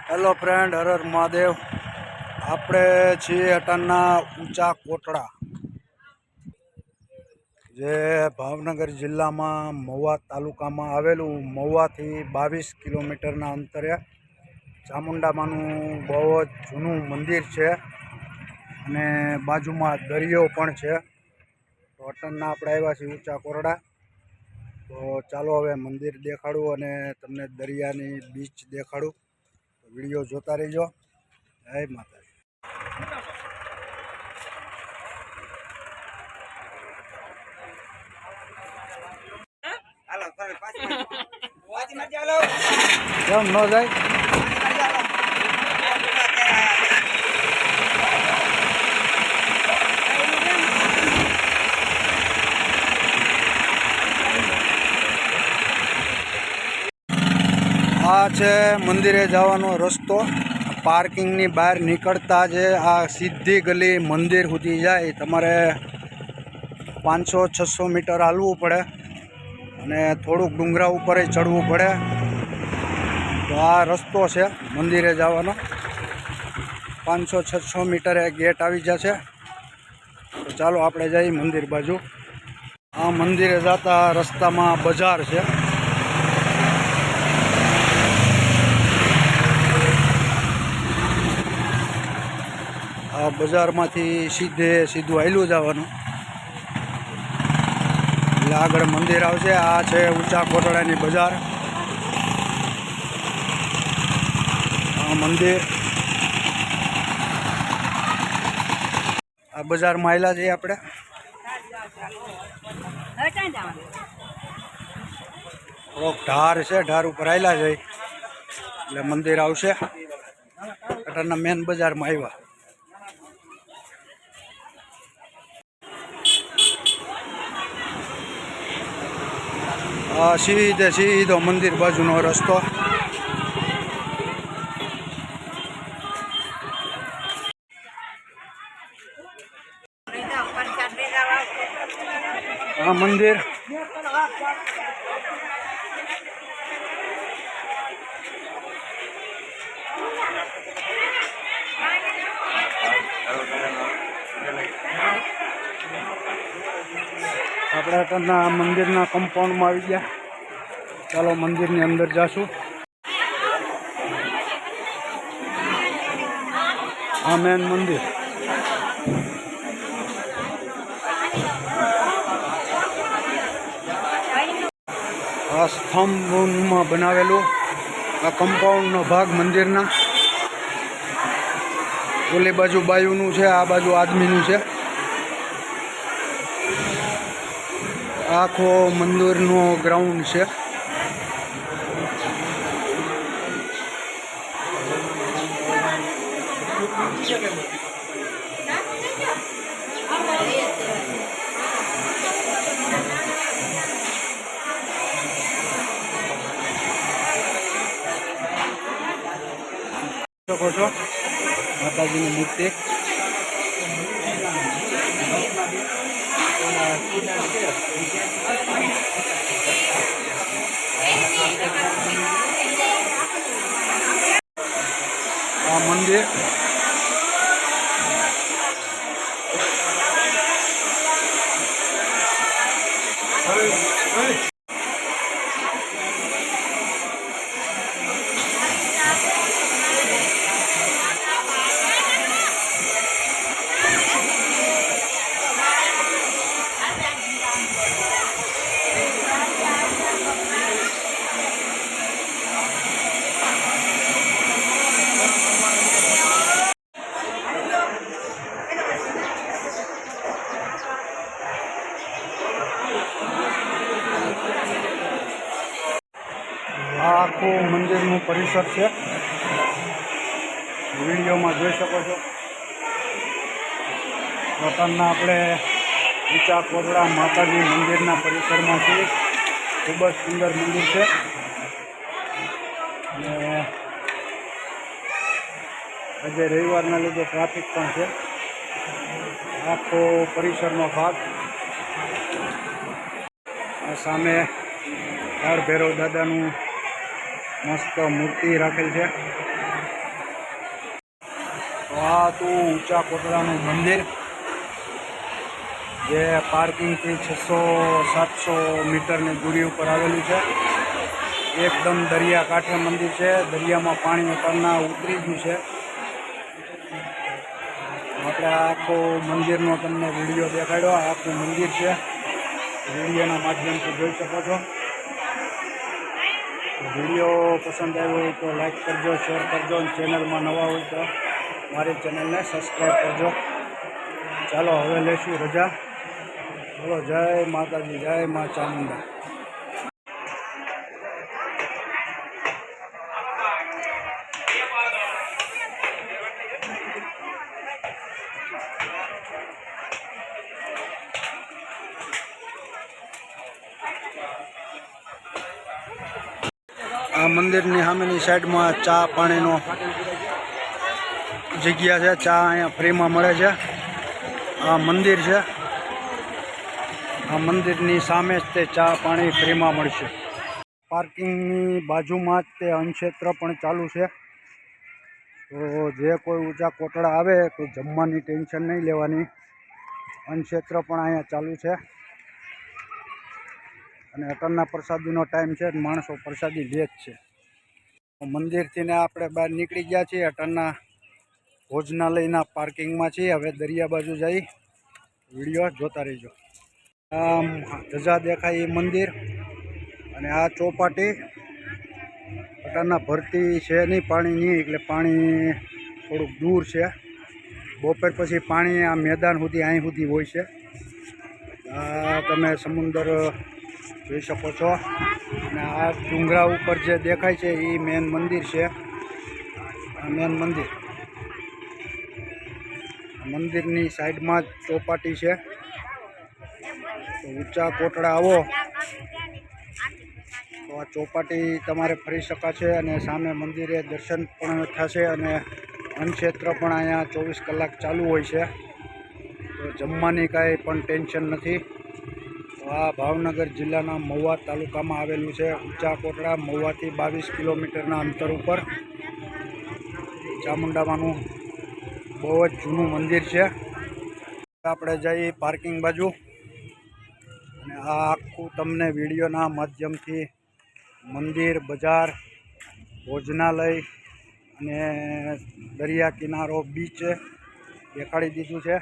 Hello friend, Har Har Mahadev. આપણે છીએ અટાણના ઊંચા કોટડા, જે ભાવનગર જિલ્લામાં મહુવા તાલુકામાં આવેલું, મહુવાથી 22 કિલોમીટરના અંતરે ચામુંડામાનું બહુ જ જૂનું મંદિર છે અને બાજુમાં દરિયો પણ છે। તો અટાણના આપણે આવ્યા છીએ ઊંચા કોટડા। તો ચાલો હવે મંદિર દેખાડું અને તમને દરિયાની બીચ દેખાડું। વિડીયો જોતા રહેજો। જય માતાજી। કેમ ન જાય? આ છે મંદિરે જવાનો રસ્તો। પાર્કિંગની બહાર નીકળતા જ આ સીધી ગલી મંદિર સુધી જાય। તમારે 500-600 મીટર હાલવું પડે અને થોડુંક ડુંગરા ઉપર ચડવું પડે। તો આ રસ્તો છે મંદિરે જવાનો। 500-600 મીટરે ગેટ આવી જશે। તો ચાલો આપણે જઈએ મંદિર બાજુ। આ મંદિરે જતા રસ્તામાં બજાર છે। આ બજારમાંથી સીધું હાલ્યું જવાનું એટલે આગળ મંદિર આવશે। આ છે ઊંચા કોટડાની બજાર। આ મંદિર, આ બજારમાં આવેલા છીએ આપણે। થોડોક ઢાર છે, ઢાર ઉપર આવેલા છે એટલે મંદિર આવશે। અટાણના મેન બજારમાં આવ્યા। સીધો મંદિર બાજુનો રસ્તો। આ મંદિર આપણે અટાણના મંદિરના કમ્પાઉન્ડમાં આવી ગયા। ચાલો મંદિરની અંદર જાશું। આ મેન મંદિર, આ સ્તંભમાં બનાવેલું આ કમ્પાઉન્ડનો ભાગ મંદિરના। ઓલી બાજુ બાયુનું છે, આ બાજુ આદમીનું છે। આખો મંદિરનો ગ્રાઉન્ડ છે। શકો છો માતાજીની મૂર્તિ। આ મંદિર આ આખું મંદિરનું પરિસર છે, વિડીયોમાં જોઈ શકો છો। અટાણના આપણે ઊંચા કોટડા માતાજી મંદિરના પરિસરમાં છીએ। ખૂબ જ સુંદર મંદિર છે અને આજે રવિવારના લીધે ટ્રાફિક પણ છે। આખો પરિસરનો ભાગ। આ સામે કાળ ભૈરવ દાદાનું મસ્ત મૂર્તિ રાખેલ છે। તો આ હતું ઊંચા કોટડાનું મંદિર, જે પાર્કિંગથી 600-700 મીટરની દૂરી ઉપર આવેલું છે. એકદમ દરિયા કાંઠે મંદિર છે. દરિયામાં પાણી અત્યારના ઉતરી ગયું છે. આપણે આખો મંદિરનો તમને વિડીયો દેખાડ્યો. આખું મંદિર છે, વિડીયોના માધ્યમથી જોઈ શકો છો. વિડીયો પસંદ આવ્યો હોય તો લાઈક કરજો, શેર કરજો, અને ચેનલમાં નવા હોય તો મારી ચેનલને સબસ્ક્રાઈબ કરજો. ચાલો હવે લેશું રજા. બોલો જય માતાજી, જય મા ચામુંડા. આ મંદિરની સામેની સાઈડમાં ચા પાણીનો જગ્યા છે. ચા અહીંયા ફ્રીમાં મળે છે. આ મંદિર છે, આ મંદિરની સામે જ તે ચા પાણી ફ્રીમાં મળશે. પાર્કિંગની બાજુમાં જ તે અન્નક્ષેત્ર પણ ચાલુ છે. તો જે કોઈ ઊંચા કોટડા આવે તો જમવાની ટેન્શન નહીં લેવાની. અન્નક્ષેત્ર પણ અહીંયા ચાલુ છે. અને અટણના પ્રસાદીનો ટાઈમ છે, માણસો પ્રસાદી લે જ છે. મંદિરથી ને આપણે બહાર નીકળી ગયા છીએ. અટણના ભોજનાલયના પાર્કિંગમાં છીએ. હવે દરિયા બાજુ જઈ વિડીયો જોતા રહીજો. આમ ધજા દેખાય એ મંદિર, અને આ ચોપાટી. અટણના ભરતી છે નહીં, પાણી નહીં, એટલે પાણી થોડુંક દૂર છે. બપોર પછી પાણી આ મેદાન સુધી અહીં સુધી હોય છે. આ તમે સમુદ્ર જોઈ શકો છો. અને આ ડુંગરા ઉપર જે દેખાય છે એ મેન મંદિર છે. આ મેન મંદિર, મંદિરની સાઈડમાં જ ચોપાટી છે. તો ઊંચા કોટડા આવો તો આ ચોપાટી તમારે ફરી શકાશે, અને સામે મંદિરે દર્શન પણ થશે. અને અન્નક્ષેત્ર પણ અહીંયા 24 કલાક ચાલુ હોય છે. તો જમવાની કાંઈ પણ ટેન્શન નથી. તો આ ભાવનગર જિલ્લાના મહુવા તાલુકામાં આવેલું છે ઊંચા કોટડા. મહુવાથી 22 કિલોમીટરના અંતર ઉપર ચામુંડામાનું બહુ જ જૂનું મંદિર છે. આપણે જઈએ પાર્કિંગ બાજુ, અને આ આખું તમને વિડીયોના માધ્યમથી મંદિર, બજાર, ભોજનાલય અને દરિયા કિનારો, બીચ દેખાડી દીધું છે.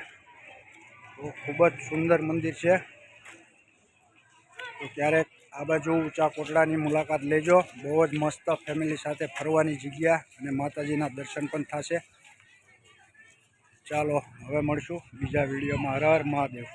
તો ખૂબ જ સુંદર મંદિર છે. તો ક્યારેક આ બાજુ ઊંચા કોટડાની મુલાકાત લેજો. બહુ જ મસ્ત ફેમિલી સાથે ફરવાની જગ્યા, અને માતાજીના દર્શન પણ થશે. ચાલો હવે મળશું બીજા વિડીયોમાં. હર હર મહાદેવ.